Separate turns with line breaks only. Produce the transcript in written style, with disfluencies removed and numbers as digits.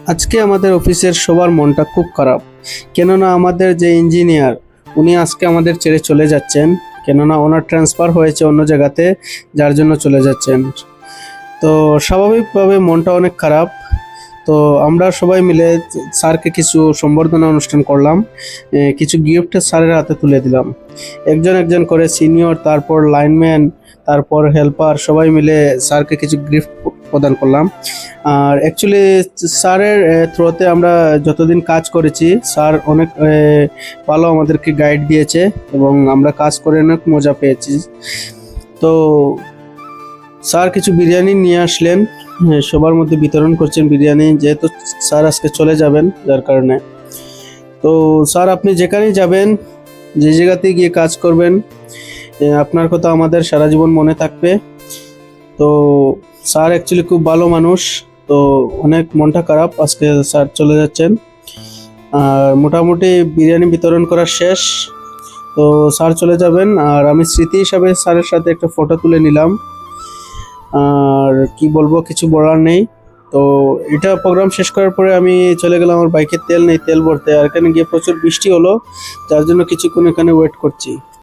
আজকে আমাদের অফিসের সবার মনটা খুব খারাপ। কেননা আমাদের যে ইঞ্জিনিয়ার উনি আজকে আমাদের ছেড়ে চলে যাচ্ছেন। কেননা ওনার ট্রান্সফার হয়েছে অন্য জায়গাতে, যার জন্য চলে যাচ্ছেন। তো স্বাভাবিকভাবে মনটা অনেক খারাপ। তো আমরা সবাই মিলে স্যারকে কিছু সম্বর্ধনা অনুষ্ঠান করলাম। কিছু গিফট স্যারের হাতে তুলে দিলাম। একজন একজন করে সিনিয়র, তারপর লাইনম্যান, তারপর হেল্পার সবাই মিলে স্যারকে কিছু গিফট প্রদান করলাম। আর অ্যাকচুয়ালি স্যারের থ্রুতে আমরা যতদিন কাজ করেছি, স্যার অনেক ভালো আমাদেরকে গাইড দিয়েছে এবং আমরা কাজ করে অনেক মজা পেয়েছি। তো স্যার কিছু বিরিয়ানি নিয়ে আসলেন, সবার মধ্যে বিতরণ করছেন বিরিয়ানি, যেহেতু স্যার আজকে চলে যাবেন যার কারণে। তো স্যার, আপনি যেখানেই যাবেন, যে জায়গাতেই গিয়ে কাজ করবেন, আপনার কথা আমাদের সারা জীবন মনে থাকবে। তো স্যার অ্যাকচুয়ালি খুব ভালো মানুষ। তো অনেক মনটা খারাপ, আজকে স্যার চলে যাচ্ছেন। আর মোটামুটি বিরিয়ানি বিতরণ করা শেষ। তো স্যার চলে যাবেন, আর আমি স্মৃতি হিসাবে স্যারের সাথে একটা ফটো তুলে নিলাম। আর কি বলবো, কিছু বলার নেই। তো এটা প্রোগ্রাম শেষ করার পরে আমি চলে গেলাম, আমার বাইকে তেল নেই, তেল ভরতে। আর এখানে গিয়ে প্রচুর বৃষ্টি হলো, যার জন্য কিছুক্ষণ এখানে ওয়েট করছি।